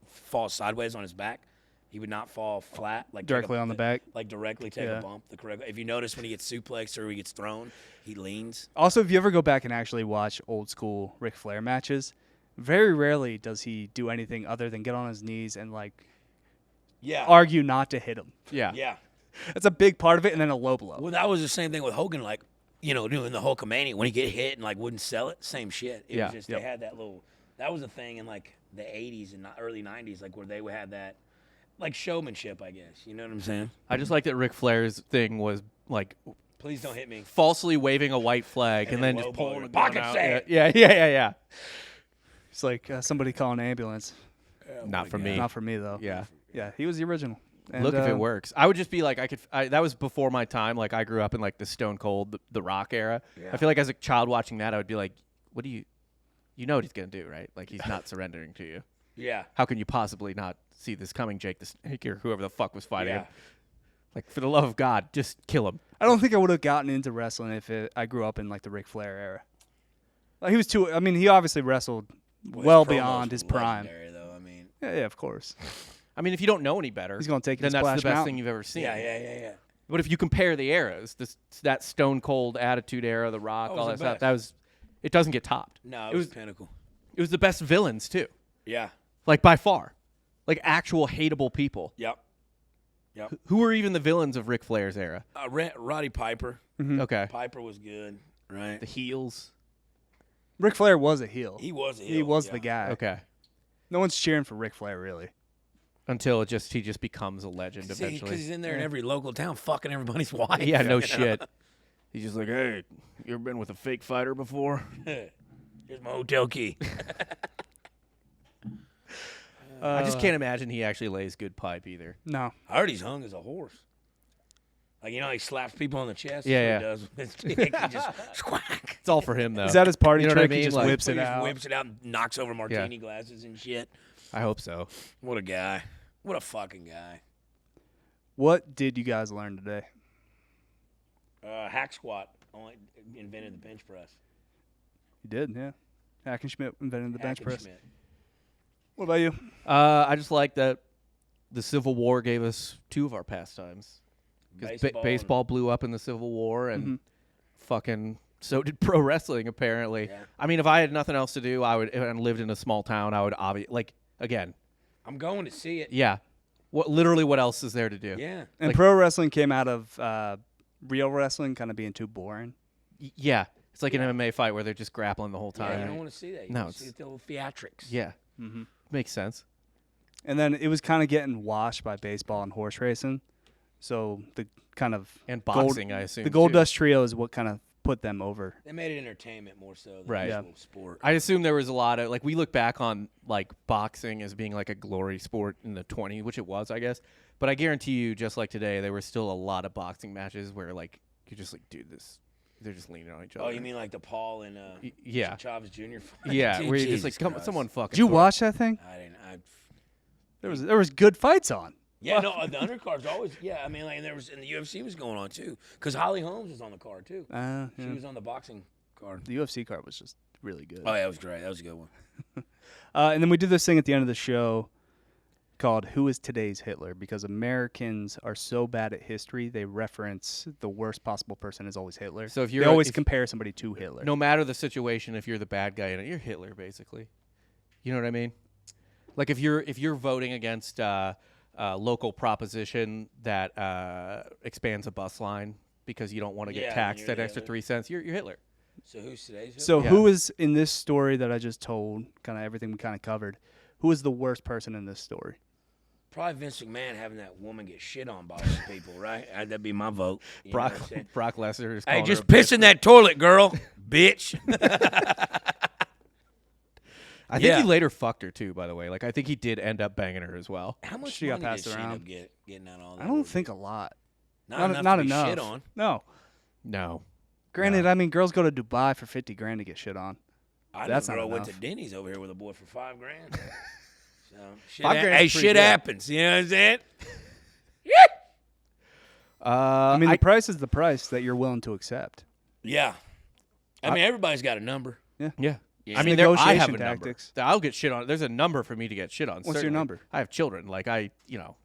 fall sideways on his back. He would not fall flat, like Directly on the back. Like directly take Yeah. a bump. The correct. If you notice when he gets suplexed or he gets thrown, he leans. Also, if you ever go back and actually watch old school Ric Flair matches, very rarely does he do anything other than get on his knees and like Yeah. argue not to hit him. Yeah. Yeah. That's a big part of it, and then a low blow. Well, that was the same thing with Hogan. Like, doing the Hulkamania when he get hit and like wouldn't sell it. Same shit. It Yeah. was just they had that little. That was a thing in like the '80s and early '90s, like where they would have that, like showmanship. I guess you know what I'm saying. I just like that Ric Flair's thing was like Please don't hit me. falsely waving a white flag And and then then just low pulling blow. a gun Pocket out. save. Yeah. It's like somebody call an ambulance. Not for me. Not for me though. Yeah. Yeah, he was the original. And, Look if it works. I would just be like, that was before my time. Like I grew up in like the Stone Cold, the Rock era. Yeah. I feel like as a child watching that, I would be like, what do you know what he's gonna do, right? Like he's not surrendering to you. Yeah. How can you possibly not see this coming, Jake the Snake or whoever the fuck was fighting Yeah. him? Like for the love of God, just kill him. I don't think I would have gotten into wrestling if I grew up in like the Ric Flair era. Like, he was too. I mean, he obviously wrestled well his promos beyond his were prime. legendary, though. I mean. Yeah, of course. I mean, if you don't know any better, He's gonna take it then to that's Splash the best Mountain. thing you've ever seen. Yeah. But if you compare the eras, that Stone Cold Attitude Era, The Rock, That all was that the stuff, it doesn't get topped. No, It it was was- pinnacle. It was the best villains too, Yeah. like by far, like actual hateable people. Yep. Who were even the villains of Ric Flair's era? Roddy Piper. Okay, Piper was good, right? the heels. Ric Flair was a heel. He was. He was the guy. Okay, No one's cheering for Ric Flair really. until he just becomes a legend Because eventually. he's in there in every local town, fucking everybody's wife. Yeah, no you know? shit. He's just like, hey, you ever been with a fake fighter before? Here's my hotel key. I just can't imagine he actually lays good pipe either. No. I heard he's hung as a horse. Like, he slaps people on the chest. Yeah, That's what he does. He just squack. It's all for him though. Is that his party You know what I trick? mean? He just Like- whips it He just out. whips it out and knocks over martini glasses and shit. I hope so. What a guy. What a fucking guy. What did you guys learn today? Hack squat only invented the bench press. You did, yeah. Hackenschmidt invented the bench press. Hackenschmidt. What about you? I just like that the Civil War gave us two of our pastimes. Because baseball blew up in the Civil War, and fucking so did pro wrestling, apparently. Yeah. I mean, if I had nothing else to do, and lived in a small town, I would again, I'm going to see it. yeah. What else is there to do? Yeah. And Like- pro wrestling came out of real wrestling kind of being too boring. Yeah. It's like an MMA fight where they're just grappling the whole Yeah, time. you don't want to see that. You No, want to see the little theatrics. Yeah. Mm-hmm. Makes sense. And then it was kind of getting washed by baseball and horse racing. So the kind of And gold- boxing, I assume. the Gold too. Dust Trio is what kind of put them over. They made it entertainment more so than Right. actual sport. I assume there was a lot of we look back on like boxing as being like a glory sport in the 20s, which it was, I guess. But I guarantee you, just like today, there were still a lot of boxing matches where like you're just like, dude, they're just leaning on each other. Oh, you mean like the Paul and yeah, Chavez Jr. fight? yeah, Dude, where you're just Jesus like, Christ. someone fucking. Did you throw- watch that thing? I didn't. There was good fights on. Yeah, no, the undercard's always. Yeah, I mean, like, and the UFC was going on too, because Holly Holmes was on the card too. She Yeah. was on the boxing card. The UFC card was just really good. Oh yeah, that was great. That was a good one. And then we do this thing at the end of the show. called "Who is Today's Hitler?" because Americans are so bad at history, they reference the worst possible person is always Hitler. So if they you're always if- compare somebody to Hitler. No matter the situation, if you're the bad guy in it, you're Hitler, basically. You know what I mean? Like if you're voting against local proposition that expands a bus line because you don't want to get Yeah, taxed you're that extra Hitler. 3 cents, you're Hitler. So who's today's? So Yeah. who is in this story that I just told? Kind of everything we kind of covered. Who is the worst person in this story? Probably Vince McMahon having that woman get shit on by all the people, right? That'd be my vote. You know Brock what I'm saying? Brock Lesnar is Hey, calling just her a piss in that toilet, girl, bitch. I think Yeah. he later fucked her too, by the way. Like I think he did end up banging her as well. How much She got money passed did she end around. up getting out of all that? I don't think a lot. not enough not to be enough. shit on. No. No. Granted, No. I mean, girls go to Dubai for $50,000 to get shit on. I That's know a not girl went to enough. Denny's over here with a boy for $5,000. So shit, $5,000 hey, is pretty shit good. happens. You know what I'm saying? I mean, the price is the price that you're willing to accept. Yeah. I mean, everybody's got a number. yeah. Yeah. I mean, I have a Tactics. number. I'll get shit on. There's a number for me to get shit on. What's your certainly. number? I have children. Like they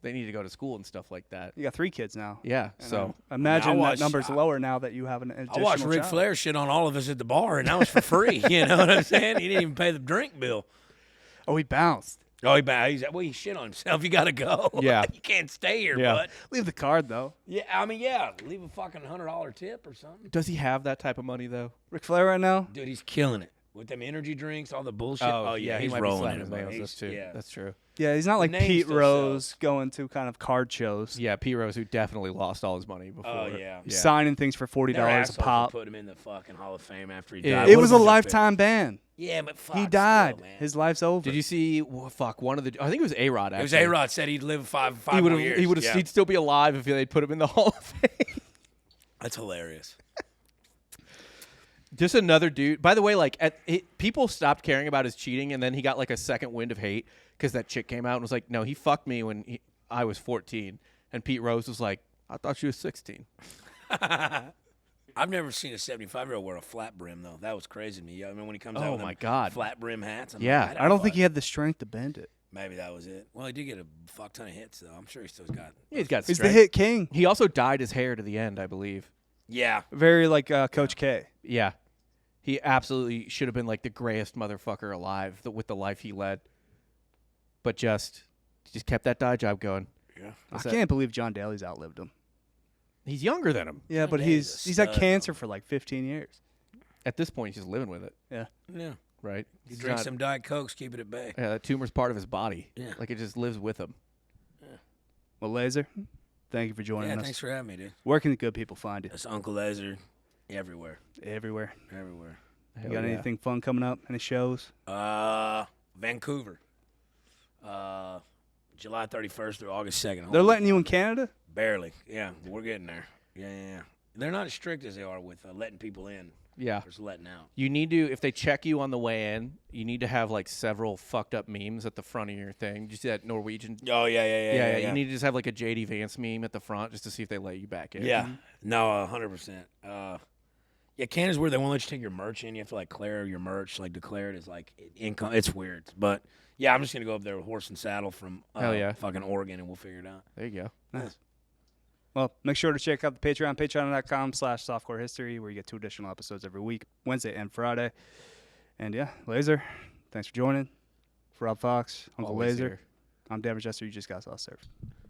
need to go to school and stuff like that. You got 3 kids now. Yeah. And, So imagine I that watched- number's lower now that you have an additional I watched Ric child. Flair shit on all of us at the bar, and that was for free. You know what I'm saying? He didn't even pay the drink bill. Oh, he bounced. Oh, he shit on himself. You got to go. Yeah. You can't stay here, Yeah. bud. Leave the card, though. Yeah, I mean, yeah. Leave a fucking $100 tip or something. does he have that type of money though? Ric Flair right now? Dude, he's killing it. With them energy drinks, all the bullshit. He he's might be rolling slapping in his it, man. nails. He's- That's true. Yeah. That's true. Yeah, he's not like name Pete still Rose sells. going to kind of card shows. Yeah, P Rose, who definitely lost all his money before. Oh, yeah. Signing things for $40 They're a assholes to pop. put him in the fucking Hall of Fame after he Yeah. died. It What was a bunch of lifetime ban. Yeah, but fuck. He died. Still, man. His life's over. Did you see? One of the. I think it was A-Rod. It was A-Rod said he'd live five He more would years. have. He would have. Yeah. He'd still be alive if they'd put him in the Hall of Fame. That's hilarious. Just another dude. By the way, like people stopped caring about his cheating, and then he got like a second wind of hate because that chick came out and was like, "No, he fucked me when I was 14," and Pete Rose was like, "I thought she was 16." I've never seen a 75-year-old wear a flat brim, though. That was crazy to me. I mean, when he comes out Oh, with my them God. flat brim hats. I'm Yeah. like, I don't think he had the strength to bend it. Maybe that was it. Well, he did get a fuck ton of hits, though. I'm sure he still got. Yeah, he's got He's strength. the hit king. He also dyed his hair to the end, I believe. Yeah. Very like Coach K. Yeah. He absolutely should have been like the grayest motherfucker alive with the life he led. But just kept that dye job going. Yeah. I can't believe John Daly's outlived him. He's younger than him. Yeah, but Daly's a he's had stud, cancer though. for like 15 years. At this point, he's just living with it, Yeah. right? He He's drinks not- some Diet Cokes, keep it at bay. Yeah, that tumor's part of his body. Yeah. Like it just lives with him. Well, Lazer, thank you for joining Yeah, us. thanks for having me, dude. Where can the good people find you? That's Uncle Lazer everywhere. Everywhere. Everywhere. You got anything fun coming up? Any shows? Vancouver. July 31st through August 2nd. They're letting you in Canada? Barely. Yeah, we're getting there. Yeah. They're not as strict as they are with letting people in. Yeah. Just letting out. You need to, if they check you on the way in, you need to have like several fucked up memes at the front of your thing. Did you see that Norwegian? Oh, yeah. You need to just have like a JD Vance meme at the front just to see if they let you back in. Yeah. No, 100%. Yeah, Canada's where they won't let you take your merch in. You have to like clear your merch, like declare it as like income. It's weird, but yeah, I'm just gonna go up there with horse and saddle from Hell yeah. fucking Oregon, and we'll figure it out. There you go. Nice. Well, make sure to check out the Patreon, patreon.com/softcorehistory, where you get 2 additional episodes every week, Wednesday and Friday. And yeah, Lazer, thanks for joining. For Rob Fox, Uncle Always Lazer, here. I'm Dan Regester. You just got sauce served.